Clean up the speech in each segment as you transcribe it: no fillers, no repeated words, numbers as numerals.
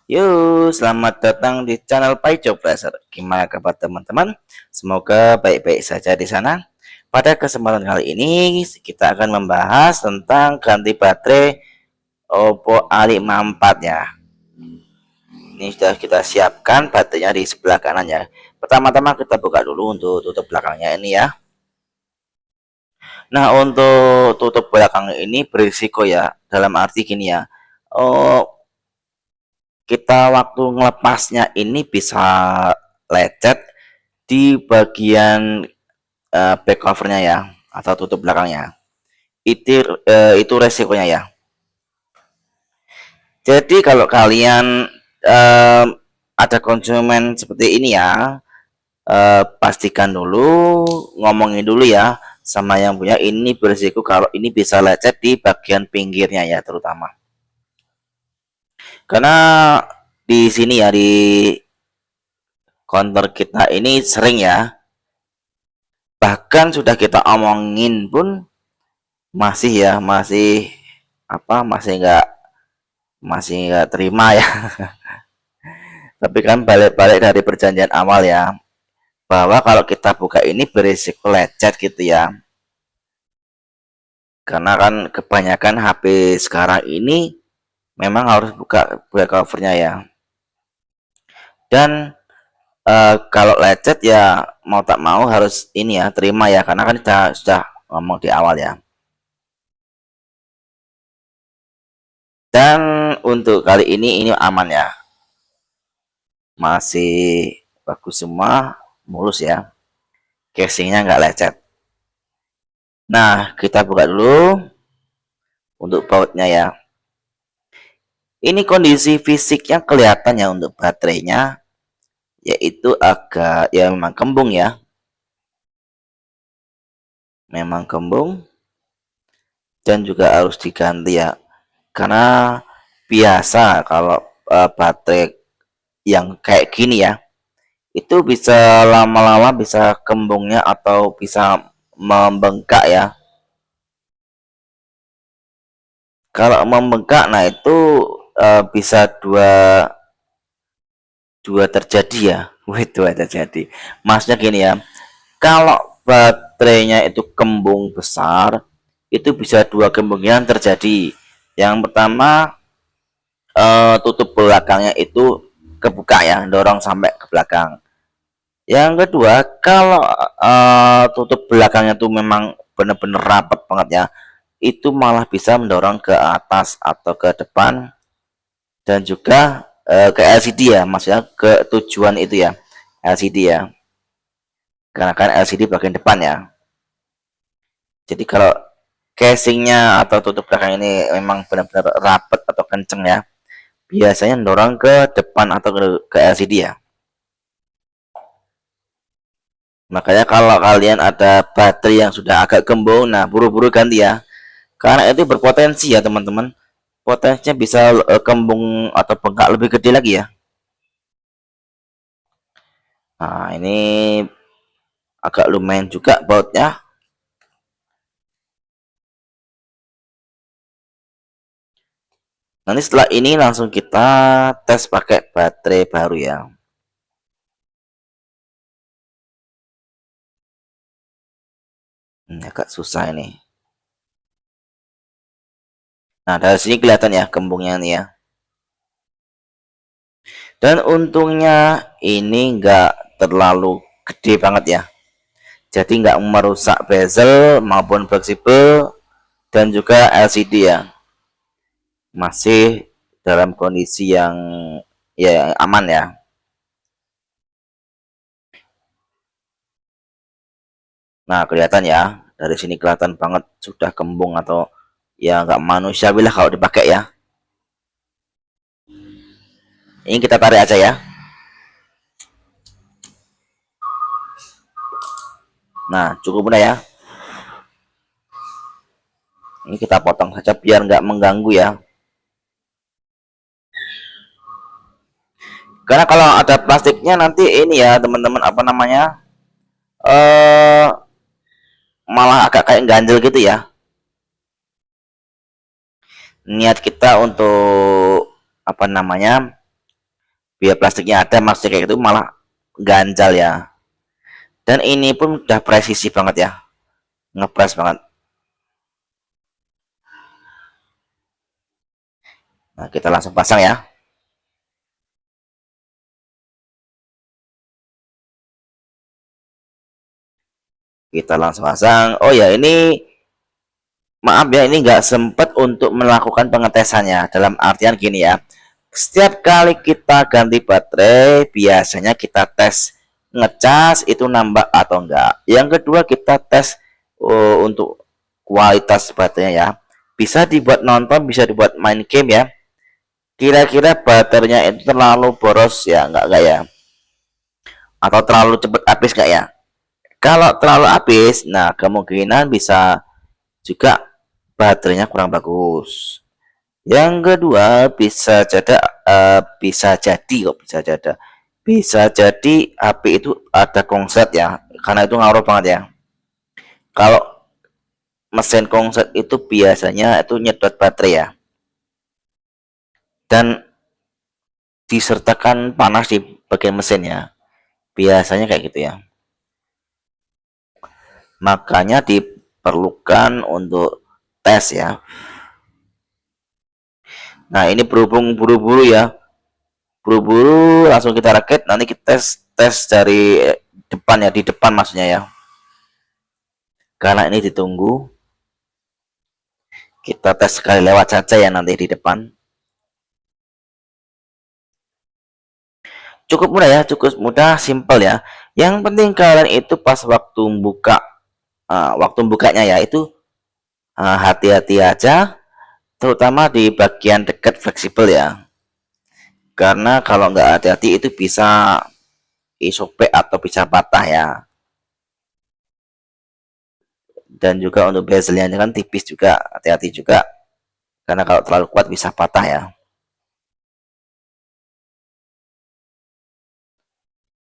Yuk, selamat datang di channel Paijo Blazer. Gimana kabar teman-teman? Semoga baik-baik saja di sana. Pada kesempatan kali ini kita akan membahas tentang ganti baterai Oppo A54 ya. Ini sudah kita siapkan baterainya di sebelah kanan ya. Pertama-tama kita buka dulu untuk tutup belakangnya ini ya. Nah, untuk tutup belakang ini berisiko ya. Dalam arti gini ya. Oh, kita waktu ngelepasnya ini bisa lecet di bagian back covernya ya, atau tutup belakangnya. Itu resikonya ya. Jadi kalau kalian ada konsumen seperti ini ya, pastikan dulu, ngomongin dulu ya sama yang punya, ini berisiko kalau ini bisa lecet di bagian pinggirnya ya, terutama karena di sini ya, di counter kita ini sering ya, bahkan sudah kita omongin pun masih ya, masih nggak terima ya. Tapi kan balik-balik dari perjanjian awal ya, bahwa kalau kita buka ini berisiko lecet gitu ya, karena kan kebanyakan HP sekarang ini memang harus buka back covernya ya. Dan kalau lecet ya mau tak mau harus ini ya, terima ya, karena kan kita sudah ngomong di awal ya. Dan untuk kali ini aman ya, masih bagus semua, mulus ya, casingnya nggak lecet. Nah, kita buka dulu untuk bautnya ya. Ini kondisi fisiknya kelihatan ya, untuk baterainya yaitu agak ya, memang kembung ya, memang kembung, dan juga harus diganti ya, karena biasa kalau baterai yang kayak gini ya, itu bisa lama-lama bisa kembungnya atau bisa membengkak ya. Kalau membengkak, nah itu bisa dua dua terjadi ya. Dua terjadi. Maksudnya gini ya, kalau baterainya itu kembung besar, itu bisa dua kemungkinan terjadi. Yang pertama, tutup belakangnya itu kebuka ya, dorong sampai ke belakang. Yang kedua, kalau tutup belakangnya tuh memang benar-benar rapat banget ya, itu malah bisa mendorong ke atas atau ke depan, dan juga ke LCD ya, maksudnya ke tujuan itu ya, LCD ya, karena kan LCD bagian depan ya. Jadi kalau casingnya atau tutup belakang ini memang benar-benar rapat atau kenceng ya, biasanya mendorong ke depan atau ke LCD ya. Makanya kalau kalian ada baterai yang sudah agak gembung, nah buru-buru ganti ya, karena itu berpotensi ya teman-teman, potensinya bisa kembung atau bengkak lebih gede lagi ya. Nah, ini agak lumayan juga bautnya. Nanti setelah ini langsung kita tes pakai baterai baru ya. Ini agak susah ini. Nah, dari sini kelihatan ya kembungnya nih ya. Dan untungnya ini nggak terlalu gede banget ya. Jadi nggak merusak bezel maupun fleksibel dan juga LCD ya. Masih dalam kondisi yang ya aman ya. Nah, kelihatan ya, dari sini kelihatan banget sudah kembung atau ya nggak manusiawi lah kalau dipakai ya. Ini kita tarik aja ya. Nah, cukup mudah ya. Ini kita potong saja biar nggak mengganggu ya. Karena kalau ada plastiknya nanti ini ya teman-teman, apa namanya, eh malah agak kayak ganjel gitu ya. Niat kita untuk apa namanya, biar plastiknya ada, maksudnya kayak gitu malah ganjal ya. Dan ini pun udah presisi banget ya, ngepres banget. Nah, kita langsung pasang ya. Kita langsung pasang. Oh ya, ini maaf ya, ini nggak sempat untuk melakukan pengetesannya. Dalam artian gini ya, setiap kali kita ganti baterai, biasanya kita tes ngecas itu nambah atau enggak. Yang kedua kita tes untuk kualitas baterainya ya. Bisa dibuat nonton, bisa dibuat main game ya. Kira-kira baterainya itu terlalu boros ya, enggak ya? Atau terlalu cepat habis enggak ya? Kalau terlalu habis, nah kemungkinan bisa juga baterainya kurang bagus. Yang kedua bisa jadi HP itu ada konslet ya, karena itu ngaruh banget ya. Kalau mesin konslet itu biasanya itu nyedot baterai ya, dan disertakan panas di bagian mesinnya, biasanya kayak gitu ya. Makanya diperlukan untuk tes ya. Nah, ini berhubung buru-buru ya, buru-buru langsung kita rakit. Nanti kita tes dari depan ya, di depan maksudnya ya, karena ini ditunggu. Kita tes sekali lewat saja ya nanti di depan. Cukup mudah ya, cukup mudah, simple ya. Yang penting kalian itu pas waktu buka, waktu bukanya ya itu hati-hati aja, terutama di bagian dekat fleksibel ya. Karena kalau nggak hati-hati itu bisa isobek atau bisa patah ya. Dan juga untuk bezelnya kan tipis juga, hati-hati juga. Karena kalau terlalu kuat bisa patah ya.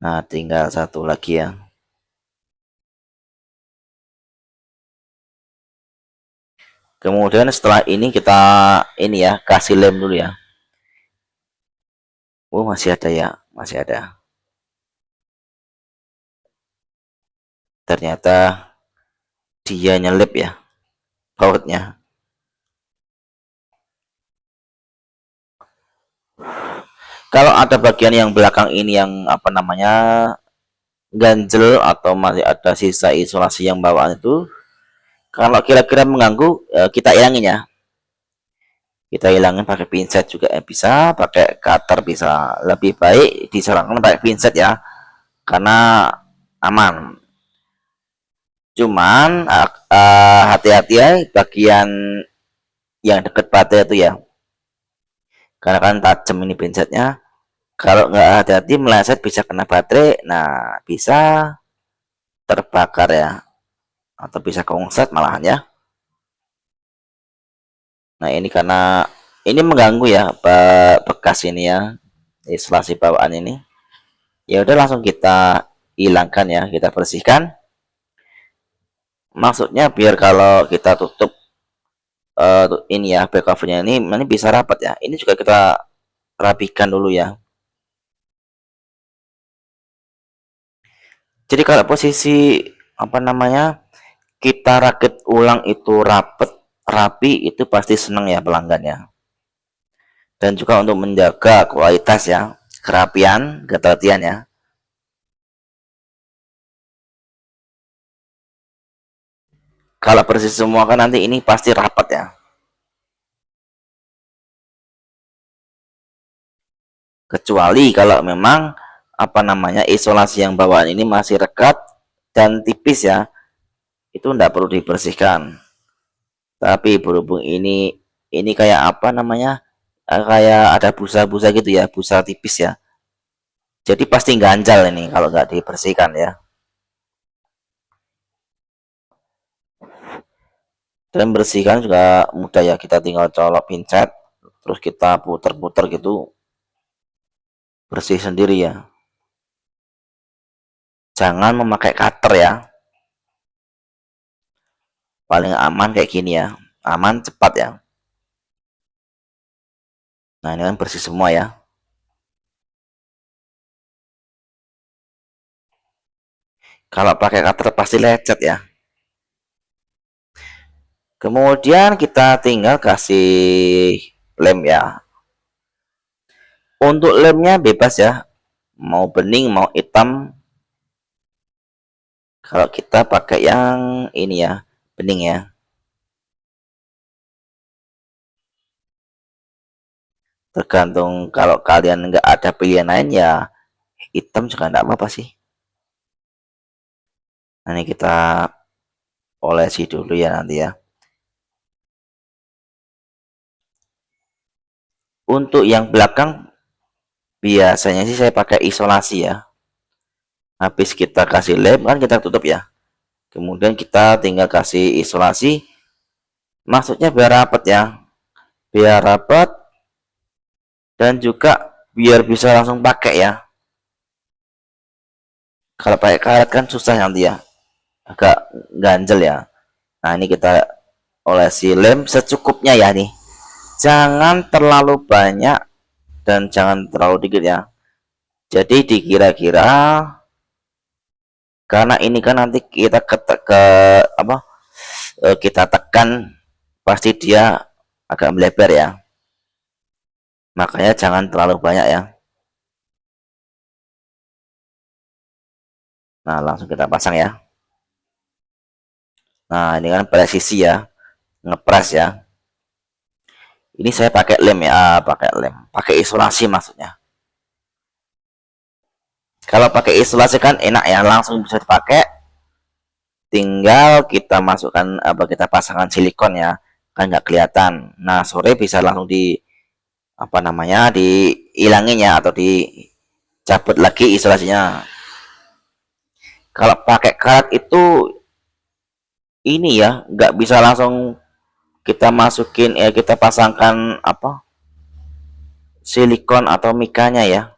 Nah, tinggal satu lagi ya. Kemudian setelah ini kita ini ya, kasih lem dulu ya. Oh, masih ada ya, masih ada. Ternyata dia nyelip ya bautnya. Kalau ada bagian yang belakang ini yang apa namanya ganjel atau masih ada sisa isolasi yang bawaan itu, kalau kira-kira mengganggu, kita hilangin ya. Kita hilangin pakai pinset juga bisa, pakai cutter bisa. Lebih baik disarankan pakai pinset ya, karena aman. Cuman hati-hati ya bagian yang deket baterai itu ya, karena kan tajam ini pinsetnya. Kalau nggak hati-hati meleset bisa kena baterai, nah bisa terbakar ya, atau bisa konslet malahan ya. Nah ini karena ini mengganggu ya bekas ini ya, isolasi bawaan ini. Ya udah langsung kita hilangkan ya, kita bersihkan. Maksudnya biar kalau kita tutup ini ya, back covernya ini bisa rapat ya. Ini juga kita rapikan dulu ya. Jadi kalau posisi apa namanya kita rakit ulang itu rapet rapi, itu pasti seneng ya pelanggannya. Dan juga untuk menjaga kualitas ya, kerapian, ketelitian ya. Kalau persis semua kan nanti ini pasti rapat ya. Kecuali kalau memang apa namanya isolasi yang bawaan ini masih rekat dan tipis ya, itu enggak perlu dibersihkan. Tapi berhubung ini kayak apa namanya, kayak ada busa-busa gitu ya, busa tipis ya, jadi pasti ganjal ini kalau nggak dibersihkan ya. Dan bersihkan juga mudah ya, kita tinggal colok pincet terus kita puter-puter gitu, bersih sendiri ya. Jangan memakai cutter ya, paling aman kayak gini ya, aman cepat ya. Nah ini kan bersih semua ya. Kalau pakai cutter pasti lecet ya. Kemudian kita tinggal kasih lem ya. Untuk lemnya bebas ya, mau bening mau hitam. Kalau kita pakai yang ini ya, bening ya. Tergantung, kalau kalian nggak ada pilihan lain ya hitam juga nggak apa-apa sih. Nah, ini kita olesi dulu ya nanti ya. Untuk yang belakang biasanya sih saya pakai isolasi ya. Habis kita kasih lem kan kita tutup ya. Kemudian kita tinggal kasih isolasi. Maksudnya biar rapat ya. Biar rapat dan juga biar bisa langsung pakai ya. Kalau pakai karet kan susah nanti ya. Agak ganjel ya. Nah, ini kita olesi lem secukupnya ya nih. Jangan terlalu banyak dan jangan terlalu dikit ya. Jadi dikira-kira, karena ini kan nanti kita kita tekan pasti dia agak melebar ya. Makanya jangan terlalu banyak ya. Nah, langsung kita pasang ya. Nah, ini kan presisi ya, ngepres ya. Ini saya pakai lem ya, pakai isolasi maksudnya. Kalau pakai isolasi kan enak ya, langsung bisa dipakai. Tinggal kita masukkan kita pasangkan silikon ya, kan nggak kelihatan. Nah, sore bisa langsung dihilangin ya, atau dicabut lagi isolasinya. Kalau pakai karet itu ini ya, nggak bisa langsung kita masukin ya, kita pasangkan silikon atau mikanya ya,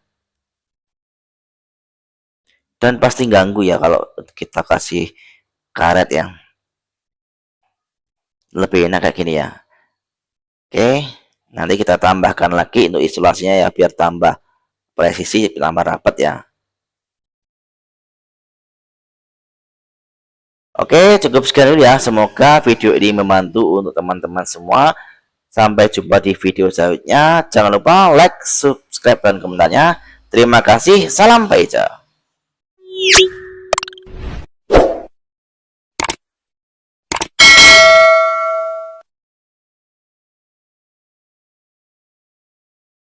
dan pasti ganggu ya kalau kita kasih karet ya. Lebih enak kayak gini ya. Oke, nanti kita tambahkan lagi untuk isolasinya ya, biar tambah presisi, tambah rapat ya. Oke, cukup sekian dulu ya. Semoga video ini membantu untuk teman-teman semua. Sampai jumpa di video selanjutnya. Jangan lupa like, subscribe, dan komentarnya. Terima kasih. Salam Paica.